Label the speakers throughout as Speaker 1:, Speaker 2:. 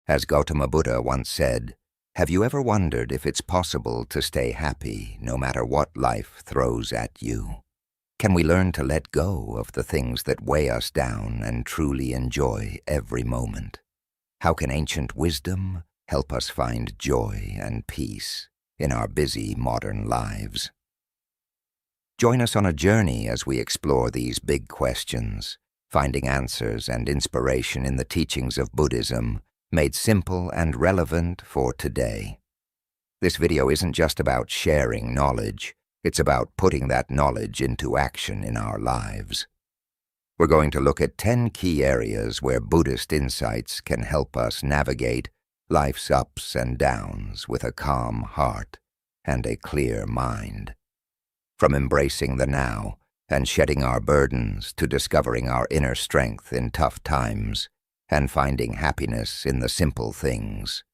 Speaker 1: As Gautama Buddha once said, have you ever wondered if it's possible to stay happy no matter what life throws at you? Can we learn to let go of the things that weigh us down and truly enjoy every moment? How can ancient wisdom help us find joy and peace in our busy modern lives? Join us on a journey as we explore these big questions, finding answers and inspiration in the teachings of Buddhism, made simple and relevant for today. This video isn't just about sharing knowledge, it's about putting that knowledge into action in our lives. We're going to look at 10 key areas where Buddhist insights can help us navigate life's ups and downs with a calm heart and a clear mind. From embracing the now and shedding our burdens to discovering our inner strength in tough times and finding happiness in the simple things,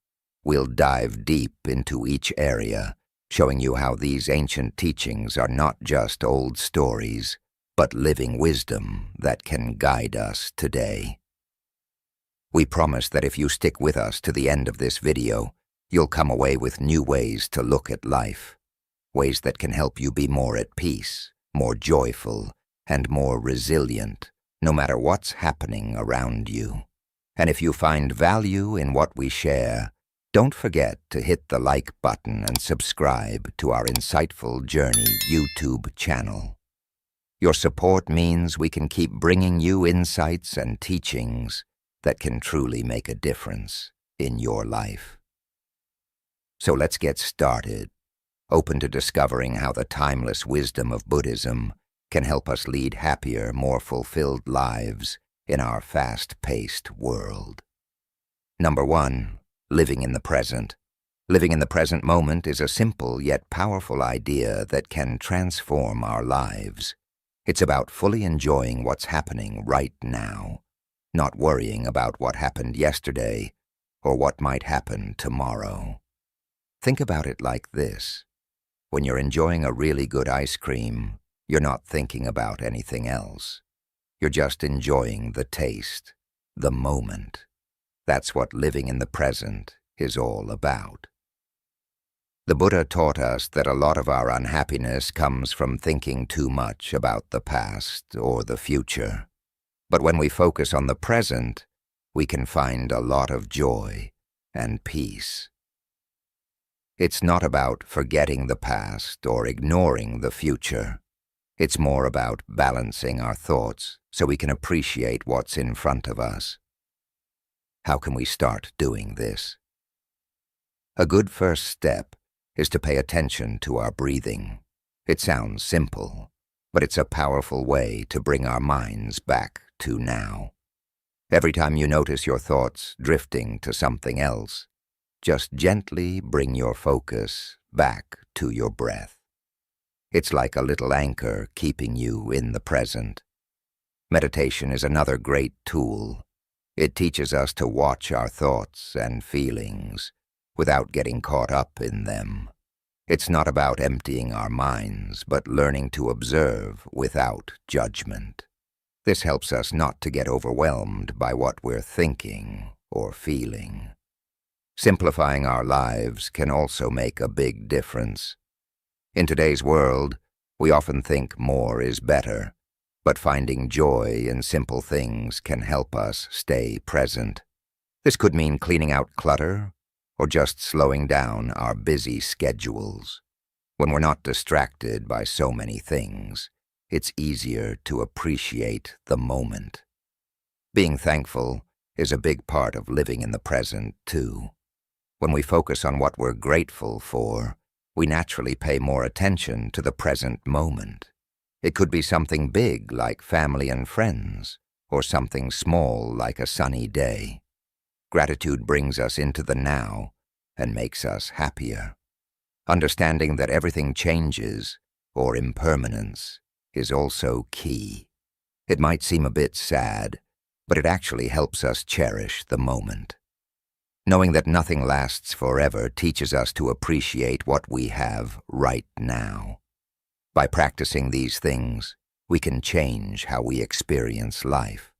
Speaker 1: we'll dive deep into each area, showing you how these ancient teachings are not just old stories, but living wisdom that can guide us today. We promise that if you stick with us to the end of this video, you'll come away with new ways to look at life, ways that can help you be more at peace, more joyful, and more resilient, no matter what's happening around you. And if you find value in what we share, don't forget to hit the like button and subscribe to our Insightful Journey YouTube channel. Your support means we can keep bringing you insights and teachings that can truly make a difference in your life. So let's get started, open to discovering how the timeless wisdom of Buddhism can help us lead happier, more fulfilled lives in our fast-paced world. Number 1, living in the present. Living in the present moment is a simple yet powerful idea that can transform our lives. It's about fully enjoying what's happening right now, not worrying about what happened yesterday or what might happen tomorrow. Think about it like this. When you're enjoying a really good ice cream, you're not thinking about anything else. You're just enjoying the taste, the moment. That's what living in the present is all about. The Buddha taught us that a lot of our unhappiness comes from thinking too much about the past or the future. But when we focus on the present, we can find a lot of joy and peace. It's not about forgetting the past or ignoring the future. It's more about balancing our thoughts so we can appreciate what's in front of us. How can we start doing this? A good first step is to pay attention to our breathing. It sounds simple, but it's a powerful way to bring our minds back to now. Every time you notice your thoughts drifting to something else, just gently bring your focus back to your breath. It's like a little anchor keeping you in the present. Meditation is another great tool. It teaches us to watch our thoughts and feelings without getting caught up in them. It's not about emptying our minds, but learning to observe without judgment. This helps us not to get overwhelmed by what we're thinking or feeling. Simplifying our lives can also make a big difference. In today's world, we often think more is better, but finding joy in simple things can help us stay present. This could mean cleaning out clutter or just slowing down our busy schedules. When we're not distracted by so many things, it's easier to appreciate the moment. Being thankful is a big part of living in the present, too. When we focus on what we're grateful for, we naturally pay more attention to the present moment. It could be something big like family and friends, or something small like a sunny day. Gratitude brings us into the now and makes us happier. Understanding that everything changes, or impermanence, is also key. It might seem a bit sad, but it actually helps us cherish the moment. Knowing that nothing lasts forever teaches us to appreciate what we have right now. By practicing these things, we can change how we experience life.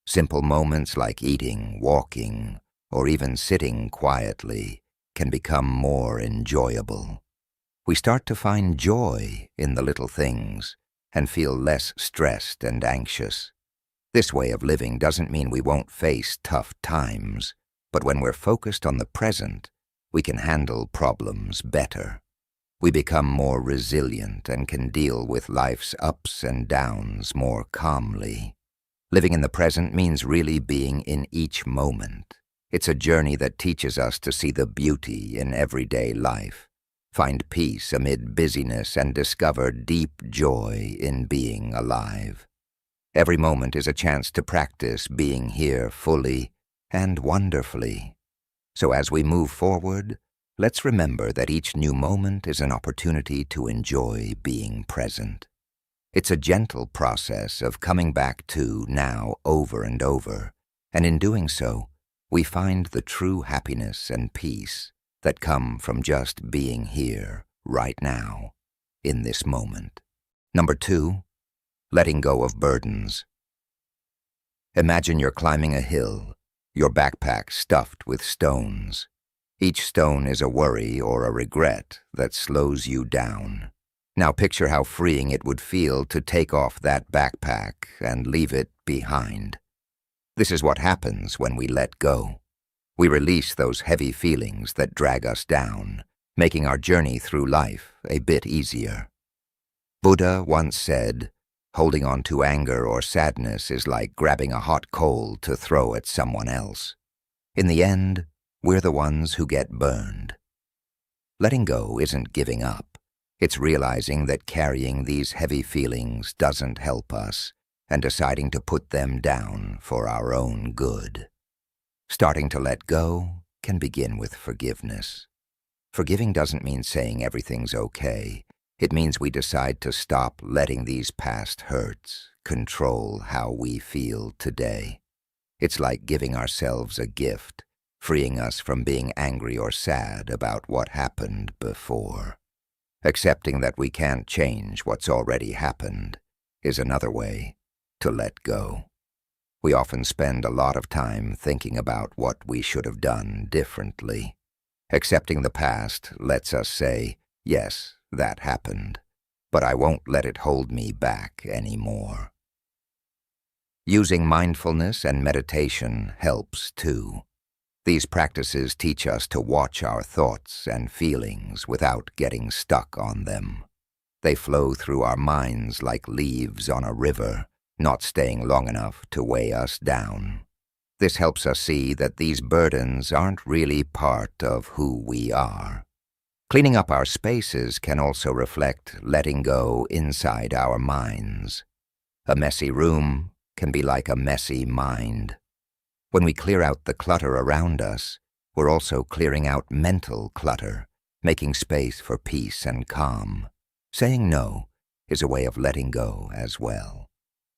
Speaker 1: Simple moments like eating, walking, or even sitting quietly can become more enjoyable. We start to find joy in the little things and feel less stressed and anxious. This way of living doesn't mean we won't face tough times, but when we're focused on the present, we can handle problems better. We become more resilient and can deal with life's ups and downs more calmly. Living in the present means really being in each moment. It's a journey that teaches us to see the beauty in everyday life, find peace amid busyness, and discover deep joy in being alive. Every moment is a chance to practice being here fully and wonderfully. So as we move forward, let's remember that each new moment is an opportunity to enjoy being present. It's a gentle process of coming back to now over and over, and in doing so, we find the true happiness and peace that come from just being here, right now, in this moment. Number 2, letting go of burdens. Imagine you're climbing a hill, your backpack stuffed with stones. Each stone is a worry or a regret that slows you down. Now picture how freeing it would feel to take off that backpack and leave it behind. This is what happens when we let go. We release those heavy feelings that drag us down, making our journey through life a bit easier. Buddha once said, "Holding on to anger or sadness is like grabbing a hot coal to throw at someone else. In the end, we're the ones who get burned." Letting go isn't giving up. It's realizing that carrying these heavy feelings doesn't help us and deciding to put them down for our own good. Starting to let go can begin with forgiveness. Forgiving doesn't mean saying everything's okay. It means we decide to stop letting these past hurts control how we feel today. It's like giving ourselves a gift, freeing us from being angry or sad about what happened before. Accepting that we can't change what's already happened is another way to let go. We often spend a lot of time thinking about what we should have done differently. Accepting the past lets us say, yes, that happened, but I won't let it hold me back anymore. Using mindfulness and meditation helps too. These practices teach us to watch our thoughts and feelings without getting stuck on them. They flow through our minds like leaves on a river, not staying long enough to weigh us down. This helps us see that these burdens aren't really part of who we are. Cleaning up our spaces can also reflect letting go inside our minds. A messy room can be like a messy mind. When we clear out the clutter around us, we're also clearing out mental clutter, making space for peace and calm. Saying no is a way of letting go as well.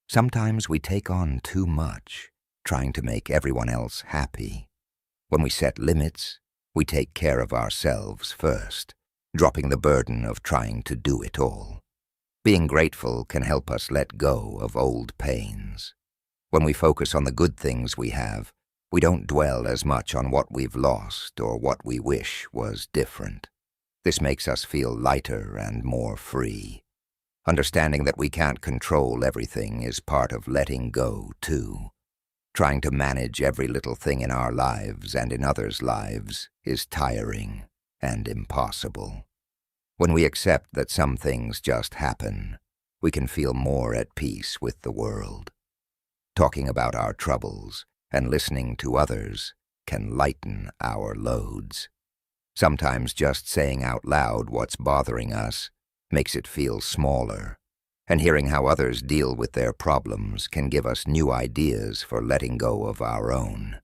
Speaker 1: Sometimes we take on too much, trying to make everyone else happy. When we set limits, we take care of ourselves first, dropping the burden of trying to do it all. Being grateful can help us let go of old pains. When we focus on the good things we have, we don't dwell as much on what we've lost or what we wish was different. This makes us feel lighter and more free. Understanding that we can't control everything is part of letting go, too. Trying to manage every little thing in our lives and in others' lives is tiring and impossible. When we accept that some things just happen, we can feel more at peace with the world. Talking about our troubles and listening to others can lighten our loads. Sometimes just saying out loud what's bothering us makes it feel smaller, and hearing how others deal with their problems can give us new ideas for letting go of our own.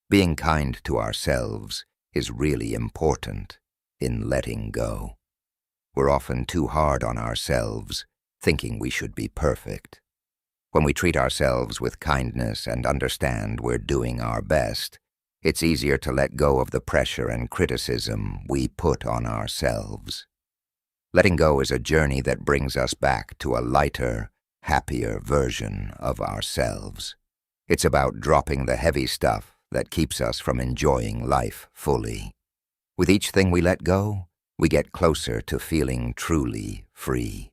Speaker 1: Being kind to ourselves is really important in letting go. We're often too hard on ourselves, thinking we should be perfect. When we treat ourselves with kindness and understand we're doing our best, it's easier to let go of the pressure and criticism we put on ourselves. Letting go is a journey that brings us back to a lighter, happier version of ourselves. It's about dropping the heavy stuff that keeps us from enjoying life fully. With each thing we let go, we get closer to feeling truly free.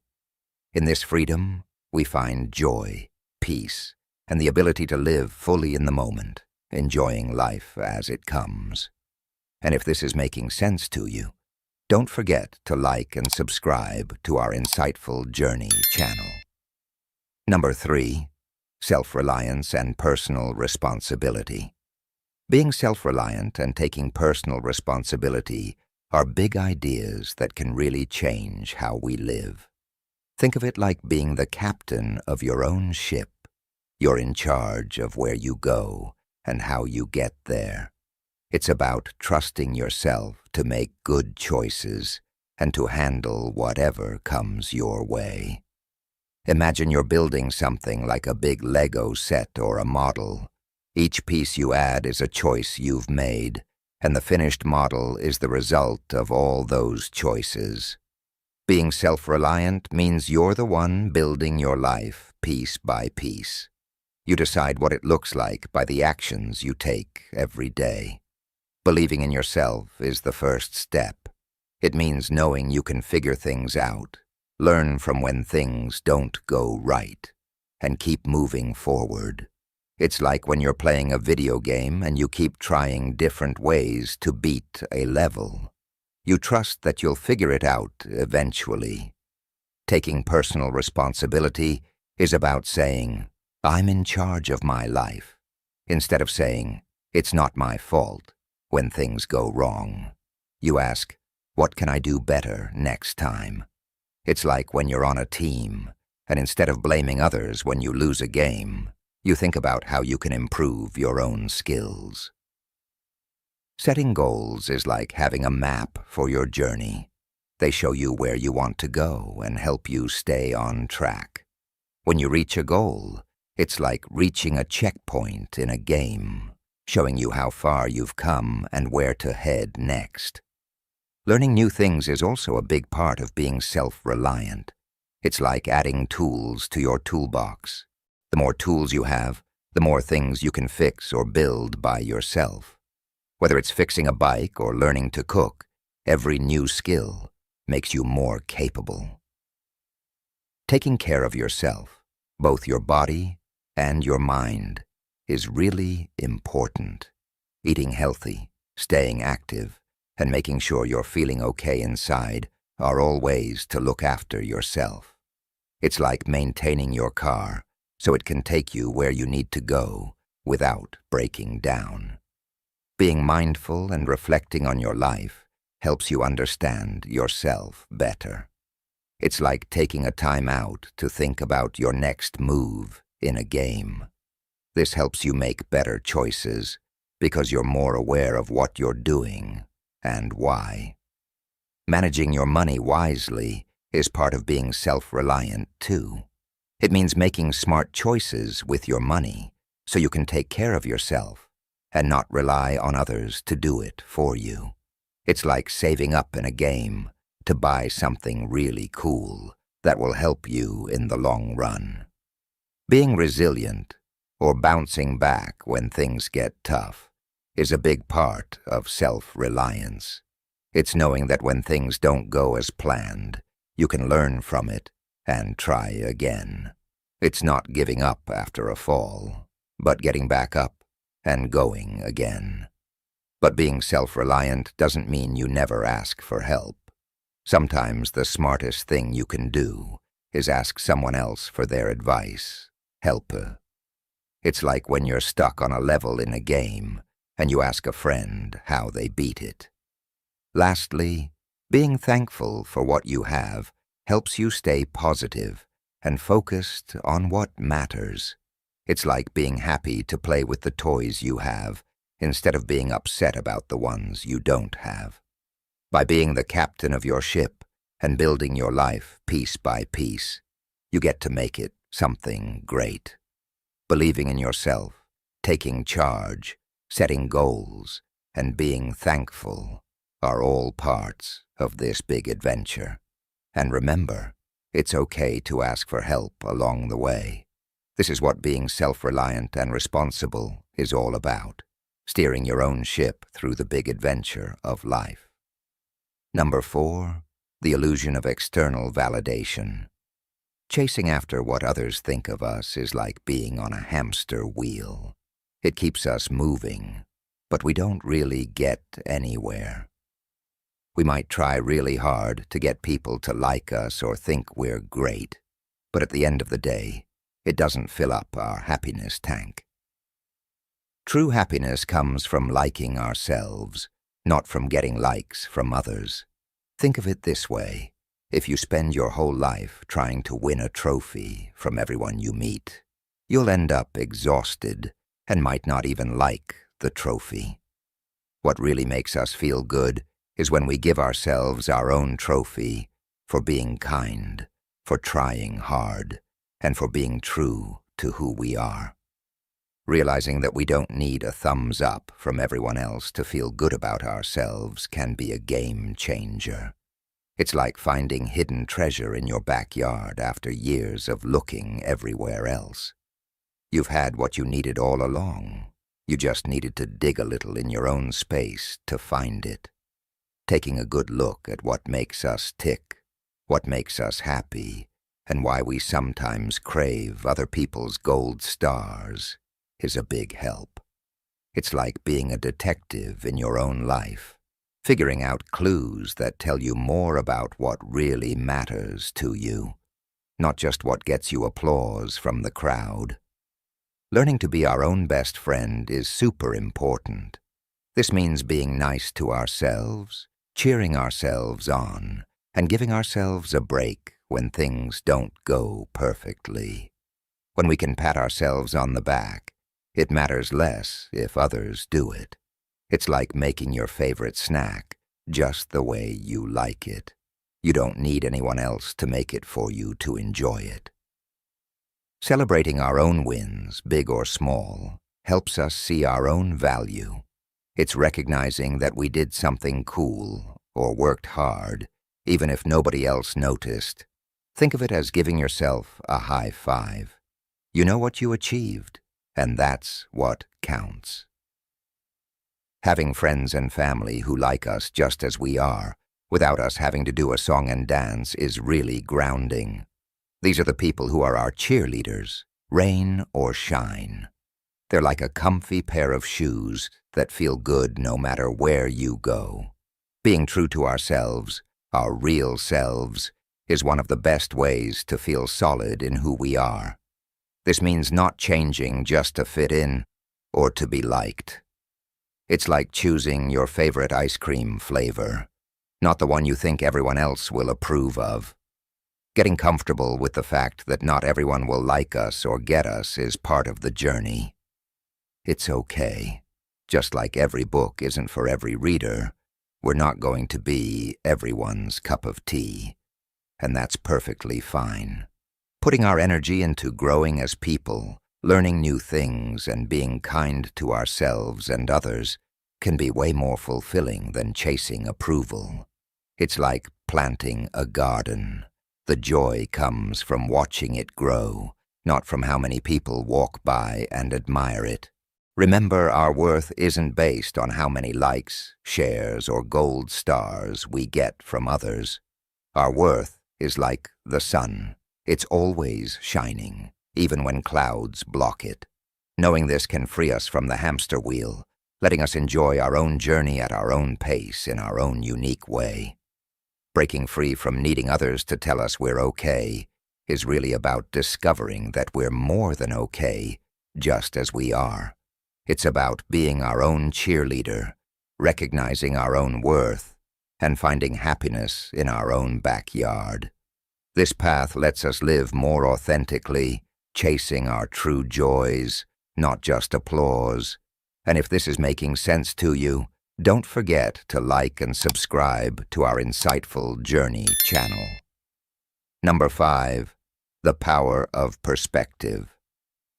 Speaker 1: In this freedom, we find joy, peace, and the ability to live fully in the moment, enjoying life as it comes. And if this is making sense to you, don't forget to like and subscribe to our Insightful Journey channel. Number 3, self-reliance and personal responsibility. Being self-reliant and taking personal responsibility are big ideas that can really change how we live. Think of it like being the captain of your own ship. You're in charge of where you go and how you get there. It's about trusting yourself to make good choices and to handle whatever comes your way. Imagine you're building something like a big Lego set or a model. Each piece you add is a choice you've made, and the finished model is the result of all those choices. Being self-reliant means you're the one building your life piece by piece. You decide what it looks like by the actions you take every day. Believing in yourself is the first step. It means knowing you can figure things out, learn from when things don't go right, and keep moving forward. It's like when you're playing a video game and you keep trying different ways to beat a level. You trust that you'll figure it out eventually. Taking personal responsibility is about saying, "I'm in charge of my life," instead of saying, "It's not my fault," when things go wrong. You ask, "What can I do better next time?" It's like when you're on a team, and instead of blaming others when you lose a game, you think about how you can improve your own skills. Setting goals is like having a map for your journey. They show you where you want to go and help you stay on track. When you reach a goal, it's like reaching a checkpoint in a game, showing you how far you've come and where to head next. Learning new things is also a big part of being self-reliant. It's like adding tools to your toolbox. The more tools you have, the more things you can fix or build by yourself. Whether it's fixing a bike or learning to cook, every new skill makes you more capable. Taking care of yourself, both your body and your mind, is really important. Eating healthy, staying active, and making sure you're feeling okay inside are all ways to look after yourself. It's like maintaining your car so it can take you where you need to go without breaking down. Being mindful and reflecting on your life helps you understand yourself better. It's like taking a time out to think about your next move in a game. This helps you make better choices because you're more aware of what you're doing and why. Managing your money wisely is part of being self-reliant too. It means making smart choices with your money so you can take care of yourself and not rely on others to do it for you. It's like saving up in a game to buy something really cool that will help you in the long run. Being resilient, or bouncing back when things get tough, is a big part of self-reliance. It's knowing that when things don't go as planned, you can learn from it and try again. It's not giving up after a fall, but getting back up and going again. But being self-reliant doesn't mean you never ask for help. Sometimes the smartest thing you can do is ask someone else for their advice, help. It's like when you're stuck on a level in a game and you ask a friend how they beat it. Lastly, being thankful for what you have helps you stay positive and focused on what matters. It's like being happy to play with the toys you have instead of being upset about the ones you don't have. By being the captain of your ship and building your life piece by piece, you get to make it something great. Believing in yourself, taking charge, setting goals, and being thankful are all parts of this big adventure. And remember, it's okay to ask for help along the way. This is what being self-reliant and responsible is all about. steering your own ship through the big adventure of life. Number 4, the illusion of external validation. Chasing after what others think of us is like being on a hamster wheel. It keeps us moving, but we don't really get anywhere. We might try really hard to get people to like us or think we're great, but at the end of the day, it doesn't fill up our happiness tank. True happiness comes from liking ourselves, not from getting likes from others. Think of it this way. If you spend your whole life trying to win a trophy from everyone you meet, you'll end up exhausted and might not even like the trophy. What really makes us feel good is when we give ourselves our own trophy for being kind, for trying hard, and for being true to who we are. Realizing that we don't need a thumbs up from everyone else to feel good about ourselves can be a game changer. It's like finding hidden treasure in your backyard after years of looking everywhere else. You've had what you needed all along. You just needed to dig a little in your own space to find it. Taking a good look at what makes us tick, what makes us happy, and why we sometimes crave other people's gold stars is a big help. It's like being a detective in your own life, figuring out clues that tell you more about what really matters to you, not just what gets you applause from the crowd. Learning to be our own best friend is super important. This means being nice to ourselves, cheering ourselves on, and giving ourselves a break when things don't go perfectly. When we can pat ourselves on the back, it matters less if others do it. It's like making your favorite snack just the way you like it. You don't need anyone else to make it for you to enjoy it. Celebrating our own wins, big or small, helps us see our own value. It's recognizing that we did something cool or worked hard, even if nobody else noticed. Think of it as giving yourself a high five. You know what you achieved, and that's what counts. Having friends and family who like us just as we are, without us having to do a song and dance, is really grounding. These are the people who are our cheerleaders, rain or shine. They're like a comfy pair of shoes that feel good no matter where you go. Being true to ourselves, our real selves, is one of the best ways to feel solid in who we are. This means not changing just to fit in or to be liked. It's like choosing your favorite ice cream flavor, not the one you think everyone else will approve of. Getting comfortable with the fact that not everyone will like us or get us is part of the journey. It's okay. Just like every book isn't for every reader, we're not going to be everyone's cup of tea, and that's perfectly fine. Putting our energy into growing as people, learning new things, and being kind to ourselves and others can be way more fulfilling than chasing approval. It's like planting a garden. The joy comes from watching it grow, not from how many people walk by and admire it. Remember, our worth isn't based on how many likes, shares, or gold stars we get from others. Our worth is like the sun. It's always shining, even when clouds block it. Knowing this can free us from the hamster wheel, letting us enjoy our own journey at our own pace in our own unique way. Breaking free from needing others to tell us we're okay is really about discovering that we're more than okay, just as we are. It's about being our own cheerleader, recognizing our own worth, and finding happiness in our own backyard. This path lets us live more authentically, chasing our true joys, not just applause. And if this is making sense to you, don't forget to like and subscribe to our Insightful Journey channel. Number 5, the power of perspective.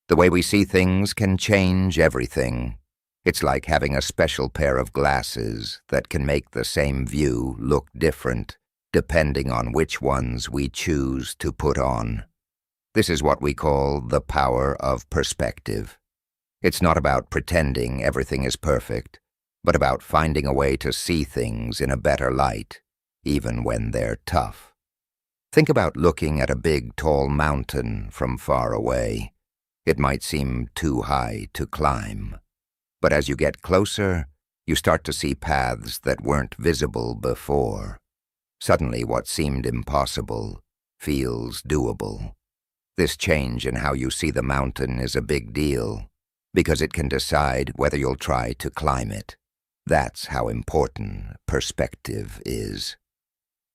Speaker 1: The way we see things can change everything. It's like having a special pair of glasses that can make the same view look different, depending on which ones we choose to put on. This is what we call the power of perspective. It's not about pretending everything is perfect, but about finding a way to see things in a better light, even when they're tough. Think about looking at a big, tall mountain from far away. It might seem too high to climb, but as you get closer, you start to see paths that weren't visible before. Suddenly, what seemed impossible feels doable. This change in how you see the mountain is a big deal, because it can decide whether you'll try to climb it. That's how important perspective is.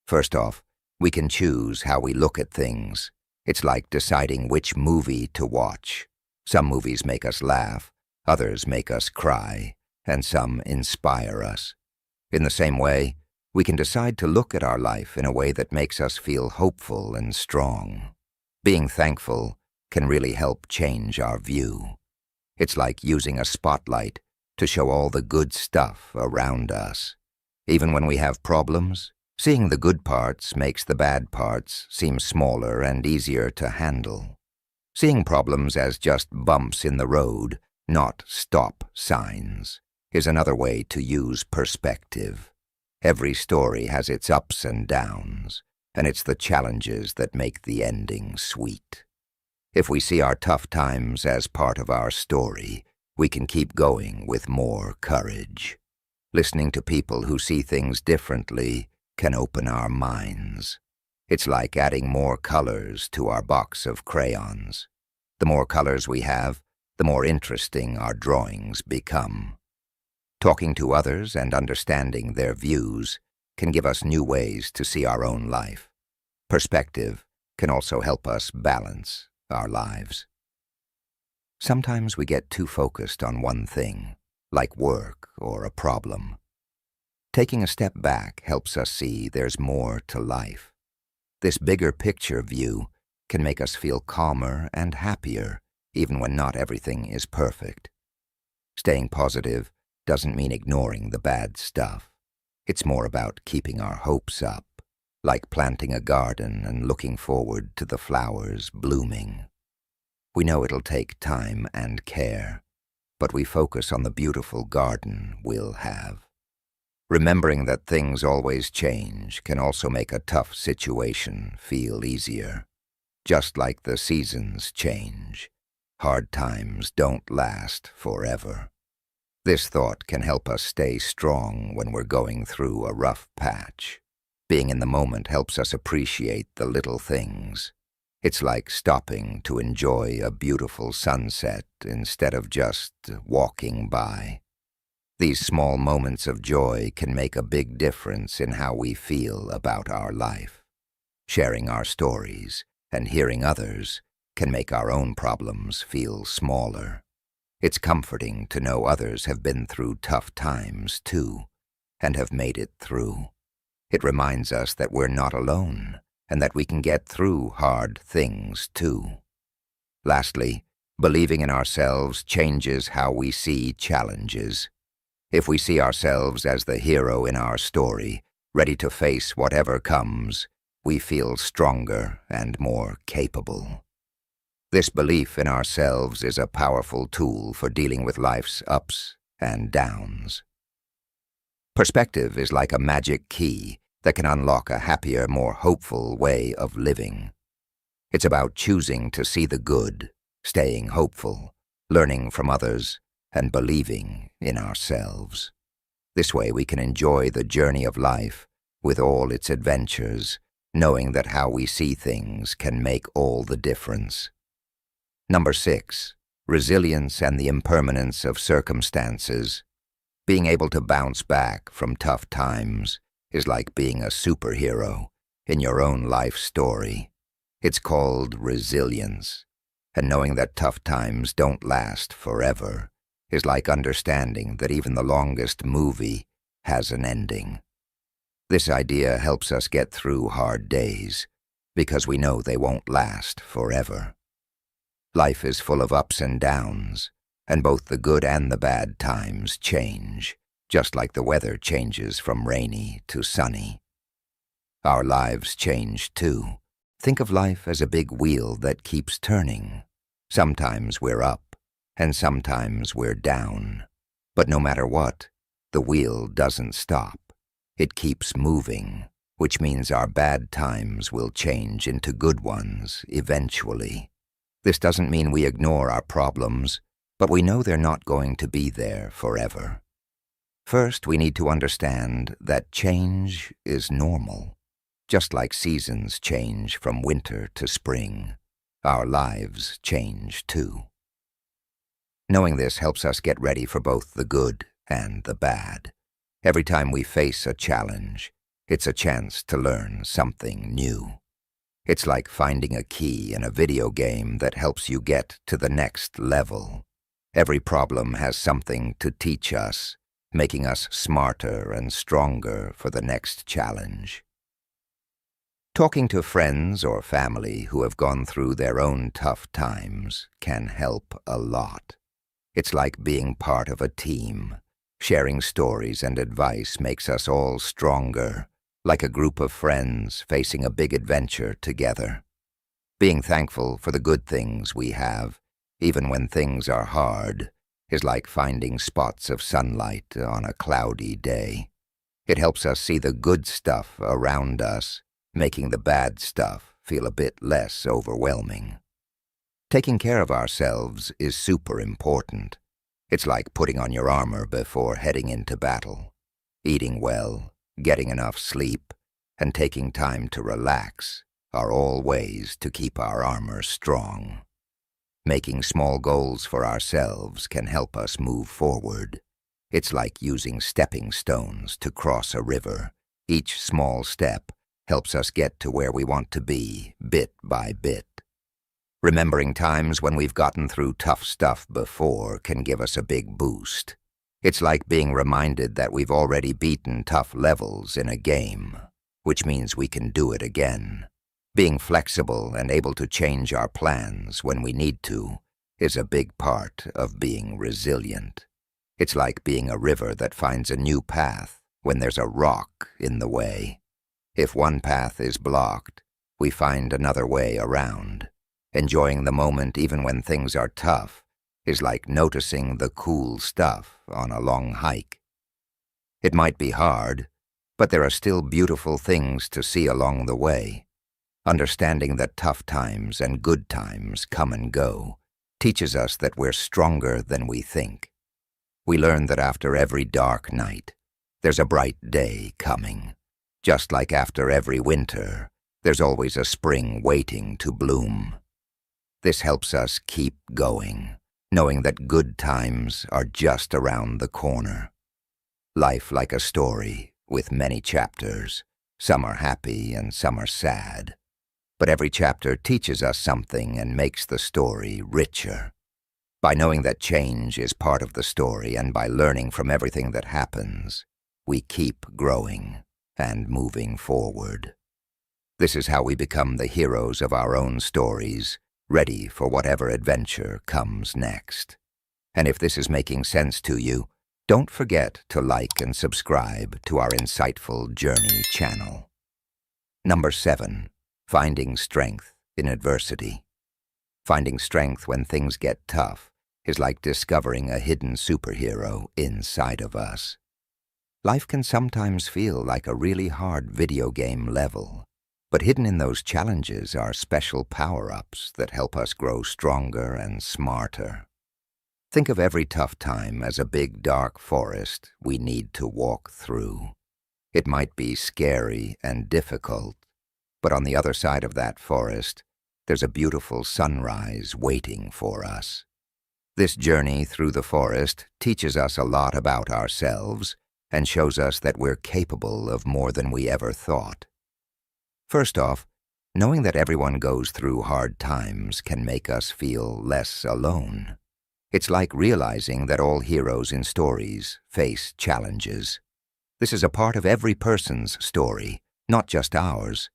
Speaker 1: First off, we can choose how we look at things. It's like deciding which movie to watch. Some movies make us laugh, others make us cry, and some inspire us. In the same way, we can decide to look at our life in a way that makes us feel hopeful and strong. Being thankful can really help change our view. It's like using a spotlight to show all the good stuff around us. Even when we have problems, seeing the good parts makes the bad parts seem smaller and easier to handle. Seeing problems as just bumps in the road, not stop signs, is another way to use perspective. Every story has its ups and downs, and it's the challenges that make the ending sweet. If we see our tough times as part of our story, we can keep going with more courage. Listening to people who see things differently can open our minds. It's like adding more colors to our box of crayons. The more colors we have, the more interesting our drawings become. Talking to others and understanding their views can give us new ways to see our own life. Perspective can also help us balance our lives. Sometimes we get too focused on one thing, like work or a problem. Taking a step back helps us see there's more to life. This bigger picture view can make us feel calmer and happier, even when not everything is perfect. Staying positive doesn't mean ignoring the bad stuff. It's more about keeping our hopes up, like planting a garden and looking forward to the flowers blooming. We know it'll take time and care, but we focus on the beautiful garden we'll have. Remembering that things always change can also make a tough situation feel easier. Just like the seasons change, hard times don't last forever. This thought can help us stay strong when we're going through a rough patch. Being in the moment helps us appreciate the little things. It's like stopping to enjoy a beautiful sunset instead of just walking by. These small moments of joy can make a big difference in how we feel about our life. Sharing our stories and hearing others can make our own problems feel smaller. It's comforting to know others have been through tough times too, and have made it through. It reminds us that we're not alone, and that we can get through hard things too. Lastly, believing in ourselves changes how we see challenges. If we see ourselves as the hero in our story, ready to face whatever comes, we feel stronger and more capable. This belief in ourselves is a powerful tool for dealing with life's ups and downs. Perspective is like a magic key that can unlock a happier, more hopeful way of living. It's about choosing to see the good, staying hopeful, learning from others, and believing in ourselves. This way we can enjoy the journey of life with all its adventures, knowing that how we see things can make all the difference. Number 6, resilience and the impermanence of circumstances. Being able to bounce back from tough times is like being a superhero in your own life story. It's called resilience, and knowing that tough times don't last forever is like understanding that even the longest movie has an ending. This idea helps us get through hard days because we know they won't last forever. Life is full of ups and downs, and both the good and the bad times change, just like the weather changes from rainy to sunny. Our lives change too. Think of life as a big wheel that keeps turning. Sometimes we're up, and sometimes we're down. But no matter what, the wheel doesn't stop. It keeps moving, which means our bad times will change into good ones eventually. This doesn't mean we ignore our problems, but we know they're not going to be there forever. First, we need to understand that change is normal. Just like seasons change from winter to spring, our lives change too. Knowing this helps us get ready for both the good and the bad. Every time we face a challenge, it's a chance to learn something new. It's like finding a key in a video game that helps you get to the next level. Every problem has something to teach us, making us smarter and stronger for the next challenge. Talking to friends or family who have gone through their own tough times can help a lot. It's like being part of a team. Sharing stories and advice makes us all stronger, like a group of friends facing a big adventure together. Being thankful for the good things we have, even when things are hard, is like finding spots of sunlight on a cloudy day. It helps us see the good stuff around us, making the bad stuff feel a bit less overwhelming. Taking care of ourselves is super important. It's like putting on your armor before heading into battle. Eating well, getting enough sleep, and taking time to relax are all ways to keep our armor strong. Making small goals for ourselves can help us move forward. It's like using stepping stones to cross a river. Each small step helps us get to where we want to be, bit by bit. Remembering times when we've gotten through tough stuff before can give us a big boost. It's like being reminded that we've already beaten tough levels in a game, which means we can do it again. Being flexible and able to change our plans when we need to is a big part of being resilient. It's like being a river that finds a new path when there's a rock in the way. If one path is blocked, we find another way around. Enjoying the moment even when things are tough is like noticing the cool stuff on a long hike. It might be hard, but there are still beautiful things to see along the way. Understanding that tough times and good times come and go teaches us that we're stronger than we think. We learn that after every dark night, there's a bright day coming. Just like after every winter, there's always a spring waiting to bloom. This helps us keep going, knowing that good times are just around the corner. Life like a story with many chapters. Some are happy and some are sad. But every chapter teaches us something and makes the story richer. By knowing that change is part of the story and by learning from everything that happens, we keep growing and moving forward. This is how we become the heroes of our own stories, ready for whatever adventure comes next. And if this is making sense to you, don't forget to like and subscribe to our Insightful Journey channel. Number 7. Finding strength in adversity. Finding strength when things get tough is like discovering a hidden superhero inside of us. Life can sometimes feel like a really hard video game level, but hidden in those challenges are special power-ups that help us grow stronger and smarter. Think of every tough time as a big dark forest we need to walk through. It might be scary and difficult, but on the other side of that forest, there's a beautiful sunrise waiting for us. This journey through the forest teaches us a lot about ourselves and shows us that we're capable of more than we ever thought. First off, knowing that everyone goes through hard times can make us feel less alone. It's like realizing that all heroes in stories face challenges. This is a part of every person's story, not just ours.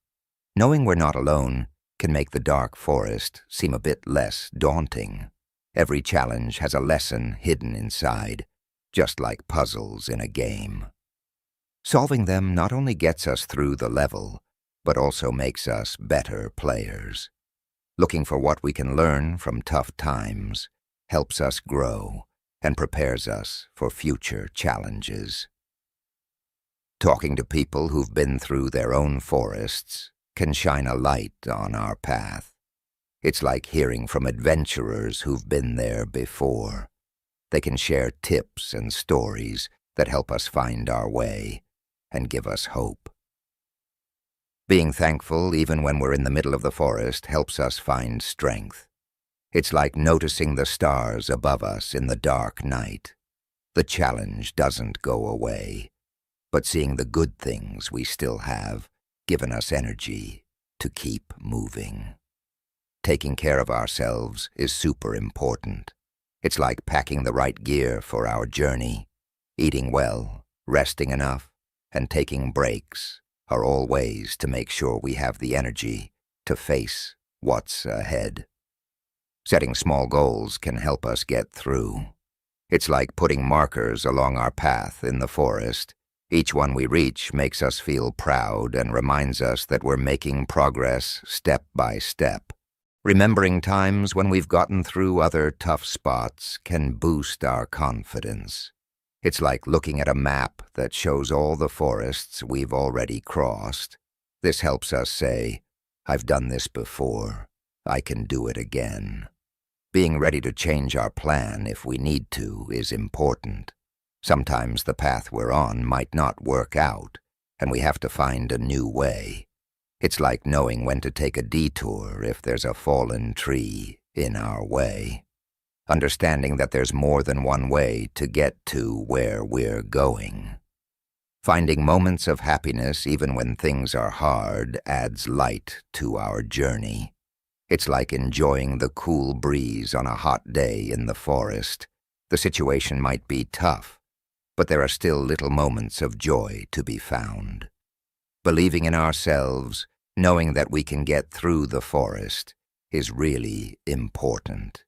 Speaker 1: Knowing we're not alone can make the dark forest seem a bit less daunting. Every challenge has a lesson hidden inside, just like puzzles in a game. Solving them not only gets us through the level, but also makes us better players. Looking for what we can learn from tough times helps us grow and prepares us for future challenges. Talking to people who've been through their own forests can shine a light on our path. It's like hearing from adventurers who've been there before. They can share tips and stories that help us find our way and give us hope. Being thankful even when we're in the middle of the forest helps us find strength. It's like noticing the stars above us in the dark night. The challenge doesn't go away, but seeing the good things we still have given us energy to keep moving. Taking care of ourselves is super important. It's like packing the right gear for our journey. Eating well, resting enough, and taking breaks are all ways to make sure we have the energy to face what's ahead. Setting small goals can help us get through. It's like putting markers along our path in the forest. Each one we reach makes us feel proud and reminds us that we're making progress step by step. Remembering times when we've gotten through other tough spots can boost our confidence. It's like looking at a map that shows all the forests we've already crossed. This helps us say, "I've done this before. I can do it again." Being ready to change our plan if we need to is important. Sometimes the path we're on might not work out, and we have to find a new way. It's like knowing when to take a detour if there's a fallen tree in our way. Understanding that there's more than one way to get to where we're going. Finding moments of happiness even when things are hard adds light to our journey. It's like enjoying the cool breeze on a hot day in the forest. The situation might be tough, but there are still little moments of joy to be found. Believing in ourselves, knowing that we can get through the forest, is really important.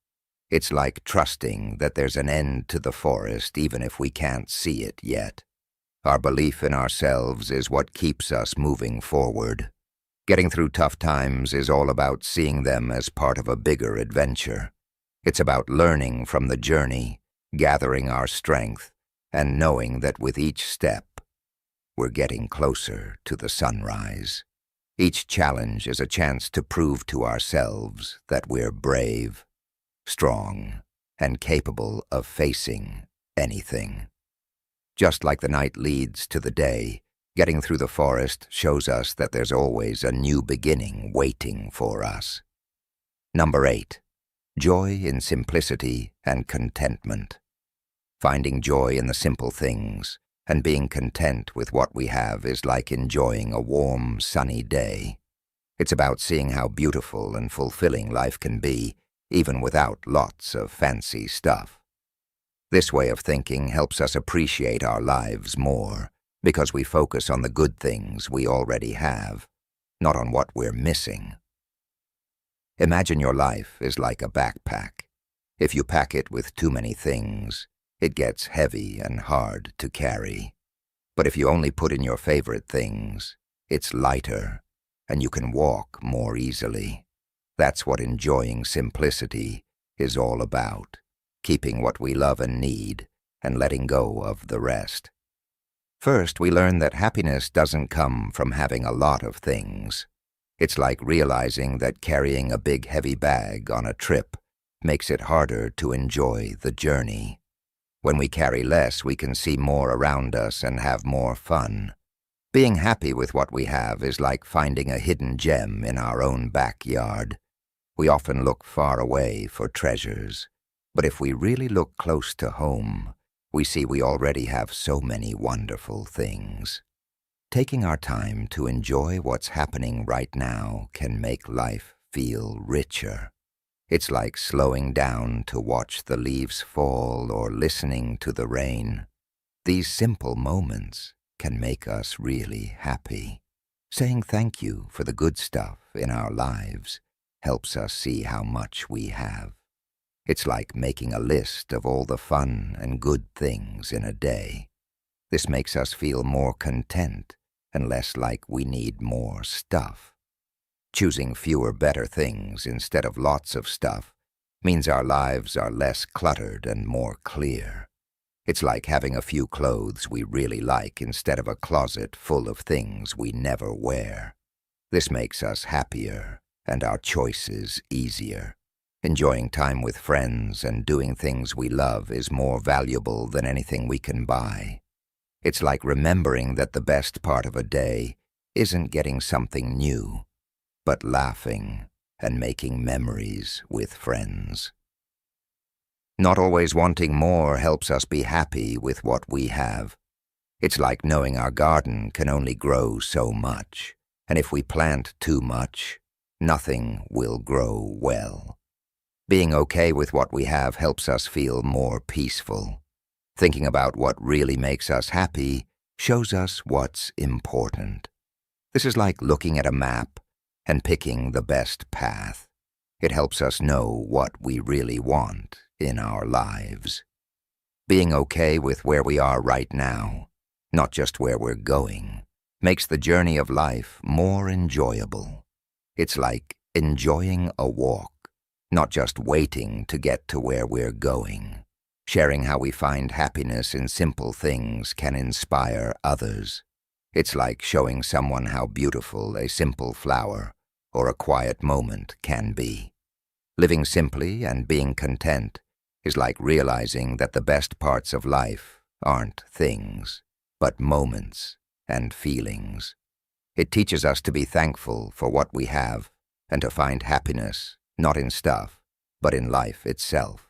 Speaker 1: It's like trusting that there's an end to the forest even if we can't see it yet. Our belief in ourselves is what keeps us moving forward. Getting through tough times is all about seeing them as part of a bigger adventure. It's about learning from the journey, gathering our strength, and knowing that with each step, we're getting closer to the sunrise. Each challenge is a chance to prove to ourselves that we're brave, strong, and capable of facing anything. Just like the night leads to the day, getting through the forest shows us that there's always a new beginning waiting for us. Number 8. Joy in simplicity and contentment. Finding joy in the simple things and being content with what we have is like enjoying a warm, sunny day. It's about seeing how beautiful and fulfilling life can be, even without lots of fancy stuff. This way of thinking helps us appreciate our lives more, because we focus on the good things we already have, not on what we're missing. Imagine your life is like a backpack. If you pack it with too many things, it gets heavy and hard to carry. But if you only put in your favorite things, it's lighter, and you can walk more easily. That's what enjoying simplicity is all about, keeping what we love and need, and letting go of the rest. First, we learn that happiness doesn't come from having a lot of things. It's like realizing that carrying a big heavy bag on a trip makes it harder to enjoy the journey. When we carry less, we can see more around us and have more fun. Being happy with what we have is like finding a hidden gem in our own backyard. We often look far away for treasures, but if we really look close to home, we see we already have so many wonderful things. Taking our time to enjoy what's happening right now can make life feel richer. It's like slowing down to watch the leaves fall or listening to the rain. These simple moments can make us really happy. Saying thank you for the good stuff in our lives helps us see how much we have. It's like making a list of all the fun and good things in a day. This makes us feel more content and less like we need more stuff. Choosing fewer better things instead of lots of stuff means our lives are less cluttered and more clear. It's like having a few clothes we really like instead of a closet full of things we never wear. This makes us happier and our choices easier. Enjoying time with friends and doing things we love is more valuable than anything we can buy. It's like remembering that the best part of a day isn't getting something new, but laughing and making memories with friends. Not always wanting more helps us be happy with what we have. It's like knowing our garden can only grow so much, and if we plant too much, nothing will grow well. Being okay with what we have helps us feel more peaceful. Thinking about what really makes us happy shows us what's important. This is like looking at a map and picking the best path. It helps us know what we really want in our lives. Being okay with where we are right now, not just where we're going, makes the journey of life more enjoyable. It's like enjoying a walk, not just waiting to get to where we're going. Sharing how we find happiness in simple things can inspire others. It's like showing someone how beautiful a simple flower or a quiet moment can be. Living simply and being content is like realizing that the best parts of life aren't things, but moments and feelings. It teaches us to be thankful for what we have and to find happiness not in stuff, but in life itself.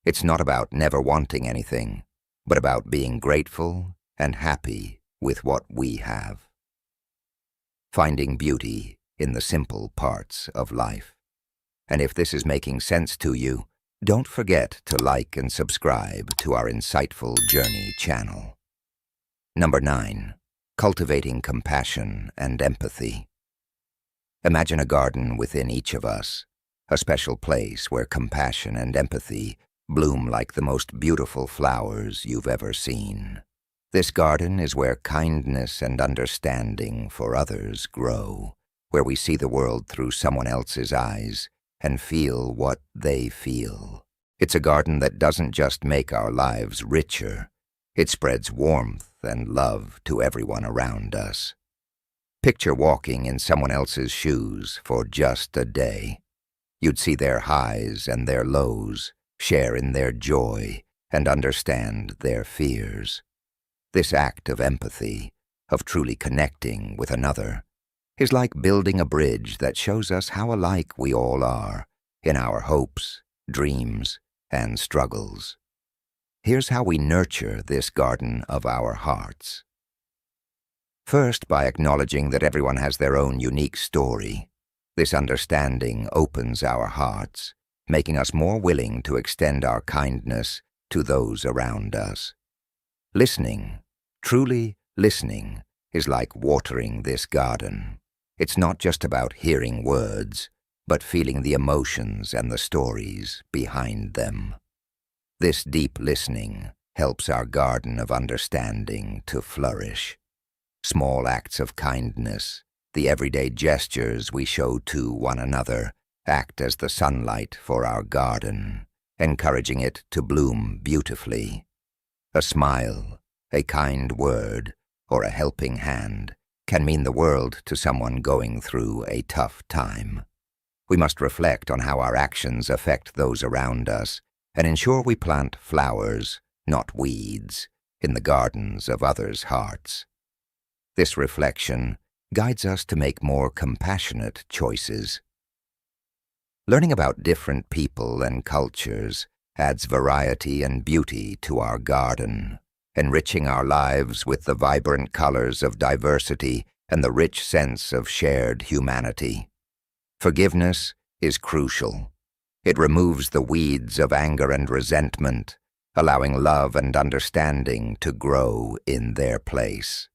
Speaker 1: It's not about never wanting anything, but about being grateful and happy with what we have. Finding beauty in the simple parts of life. And if this is making sense to you, don't forget to like and subscribe to our Insightful Journey channel. Number 9. Cultivating compassion and empathy. Imagine a garden within each of us, a special place where compassion and empathy bloom like the most beautiful flowers you've ever seen. This garden is where kindness and understanding for others grow, where we see the world through someone else's eyes and feel what they feel. It's a garden that doesn't just make our lives richer, it spreads warmth and love to everyone around us. Picture walking in someone else's shoes for just a day. You'd see their highs and their lows, share in their joy, and understand their fears. This act of empathy, of truly connecting with another, is like building a bridge that shows us how alike we all are in our hopes, dreams, and struggles. Here's how we nurture this garden of our hearts. First, by acknowledging that everyone has their own unique story. This understanding opens our hearts, making us more willing to extend our kindness to those around us. Listening, truly listening, is like watering this garden. It's not just about hearing words, but feeling the emotions and the stories behind them. This deep listening helps our garden of understanding to flourish. Small acts of kindness, the everyday gestures we show to one another, act as the sunlight for our garden, encouraging it to bloom beautifully. A smile, a kind word, or a helping hand can mean the world to someone going through a tough time. We must reflect on how our actions affect those around us and ensure we plant flowers, not weeds, in the gardens of others' hearts. This reflection guides us to make more compassionate choices. Learning about different people and cultures adds variety and beauty to our garden, enriching our lives with the vibrant colors of diversity and the rich sense of shared humanity. Forgiveness is crucial. It removes the weeds of anger and resentment, allowing love and understanding to grow in their place.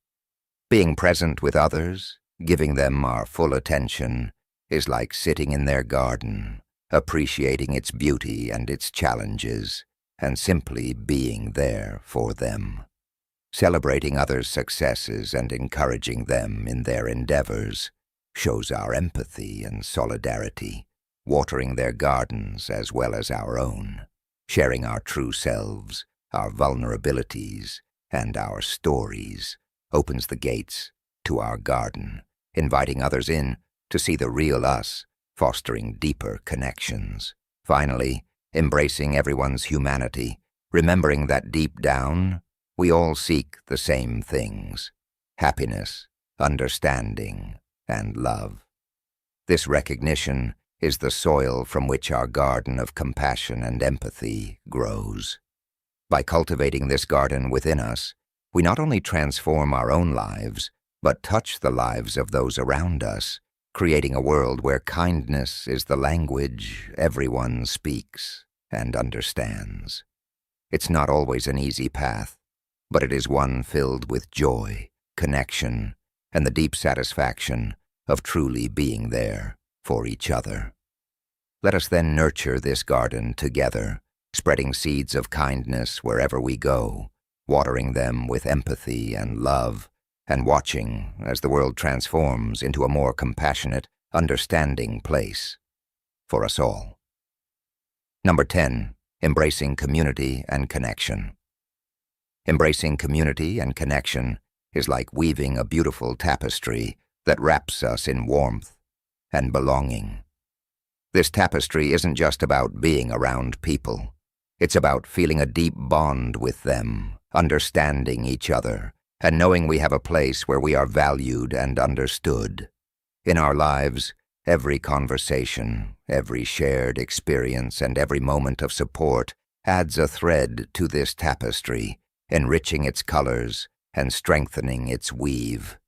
Speaker 1: Being present with others, giving them our full attention, is like sitting in their garden, appreciating its beauty and its challenges, and simply being there for them. Celebrating others' successes and encouraging them in their endeavors shows our empathy and solidarity, watering their gardens as well as our own, sharing our true selves, our vulnerabilities, and our stories, opens the gates to our garden, inviting others in to see the real us, fostering deeper connections. Finally, embracing everyone's humanity, remembering that deep down, we all seek the same things: happiness, understanding, and love. This recognition is the soil from which our garden of compassion and empathy grows. By cultivating this garden within us, we not only transform our own lives, but touch the lives of those around us, creating a world where kindness is the language everyone speaks and understands. It's not always an easy path, but it is one filled with joy, connection, and the deep satisfaction of truly being there for each other. Let us then nurture this garden together, spreading seeds of kindness wherever we go, watering them with empathy and love, and watching as the world transforms into a more compassionate, understanding place for us all. Number 10, embracing community and connection. Embracing community and connection is like weaving a beautiful tapestry that wraps us in warmth and belonging. This tapestry isn't just about being around people. It's about feeling a deep bond with them, understanding each other, and knowing we have a place where we are valued and understood. In our lives, every conversation, every shared experience, and every moment of support adds a thread to this tapestry, enriching its colors and strengthening its weave.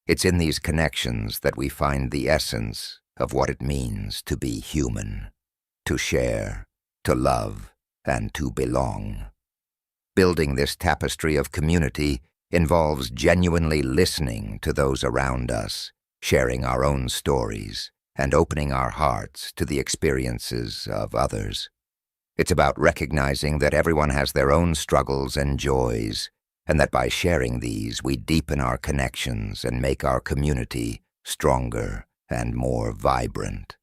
Speaker 1: It's in these connections that we find the essence of what it means to be human, to share, to love, and to belong. Building this tapestry of community involves genuinely listening to those around us, sharing our own stories, and opening our hearts to the experiences of others. It's about recognizing that everyone has their own struggles and joys, and that by sharing these, we deepen our connections and make our community stronger and more vibrant.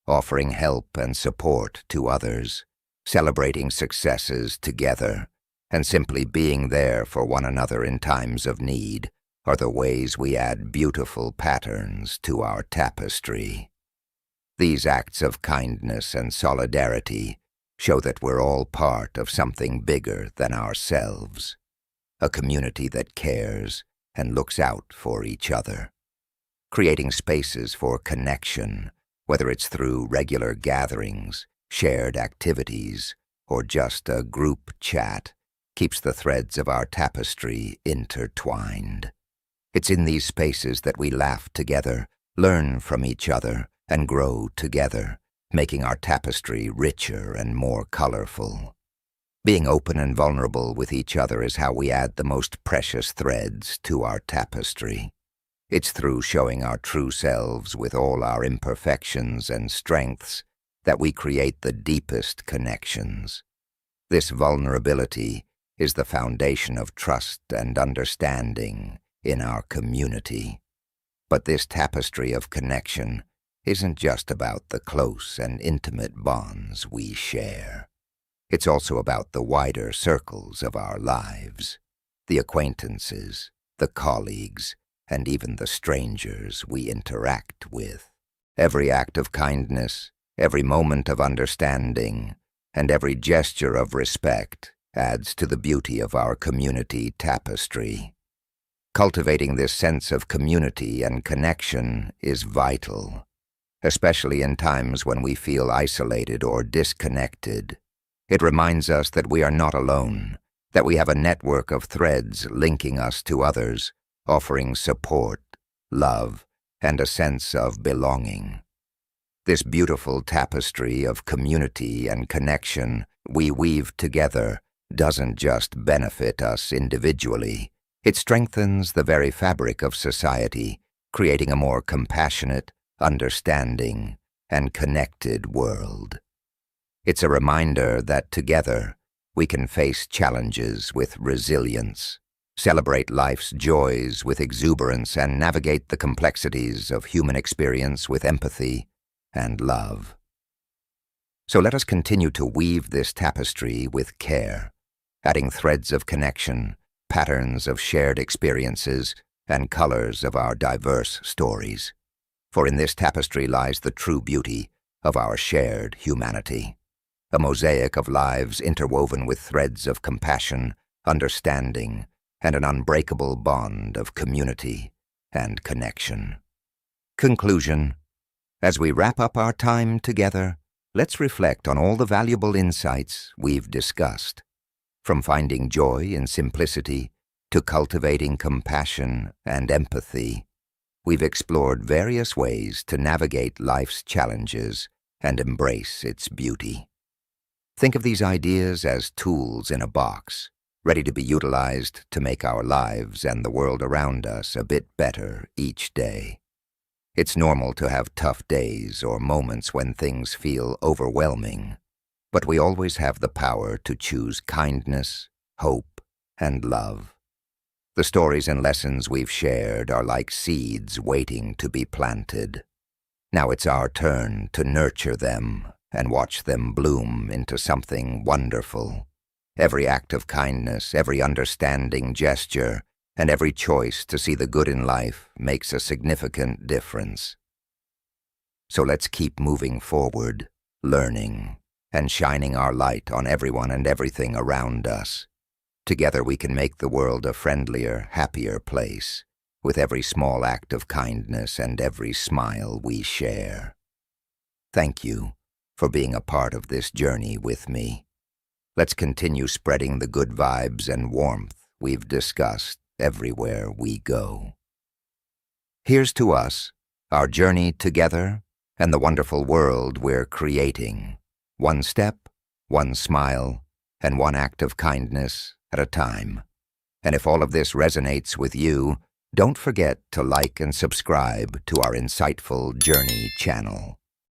Speaker 1: Offering help and support to others, celebrating successes together, and simply being there for one another in times of need are the ways we add beautiful patterns to our tapestry. These acts of kindness and solidarity show that we're all part of something bigger than ourselves, a community that cares and looks out for each other. Creating spaces for connection, whether it's through regular gatherings, shared activities, or just a group chat, keeps the threads of our tapestry intertwined. It's in these spaces that we laugh together, learn from each other, and grow together, making our tapestry richer and more colorful. Being open and vulnerable with each other is how we add the most precious threads to our tapestry. It's through showing our true selves with all our imperfections and strengths that we create the deepest connections. This vulnerability is the foundation of trust and understanding in our community. But this tapestry of connection isn't just about the close and intimate bonds we share. It's also about the wider circles of our lives, the acquaintances, the colleagues, and even the strangers we interact with. Every act of kindness, every moment of understanding, and every gesture of respect adds to the beauty of our community tapestry. Cultivating this sense of community and connection is vital, especially in times when we feel isolated or disconnected. It reminds us that we are not alone, that we have a network of threads linking us to others, offering support, love, and a sense of belonging. This beautiful tapestry of community and connection we weave together doesn't just benefit us individually. It strengthens the very fabric of society, creating a more compassionate, understanding, and connected world. It's a reminder that together we can face challenges with resilience, celebrate life's joys with exuberance, and navigate the complexities of human experience with empathy, and love. So let us continue to weave this tapestry with care, adding threads of connection, patterns of shared experiences, and colors of our diverse stories. For in this tapestry lies the true beauty of our shared humanity, a mosaic of lives interwoven with threads of compassion, understanding, and an unbreakable bond of community and connection. Conclusion. As we wrap up our time together, let's reflect on all the valuable insights we've discussed. From finding joy in simplicity to cultivating compassion and empathy, we've explored various ways to navigate life's challenges and embrace its beauty. Think of these ideas as tools in a box, ready to be utilized to make our lives and the world around us a bit better each day. It's normal to have tough days or moments when things feel overwhelming, but we always have the power to choose kindness, hope, and love. The stories and lessons we've shared are like seeds waiting to be planted. Now it's our turn to nurture them and watch them bloom into something wonderful. Every act of kindness, every understanding gesture, and every choice to see the good in life makes a significant difference. So let's keep moving forward, learning, and shining our light on everyone and everything around us. Together we can make the world a friendlier, happier place, with every small act of kindness and every smile we share. Thank you for being a part of this journey with me. Let's continue spreading the good vibes and warmth we've discussed everywhere we go. Here's to us, our journey together, and the wonderful world we're creating. One step, one smile, and one act of kindness at a time. And if all of this resonates with you, don't forget to like and subscribe to our Insightful Journey channel.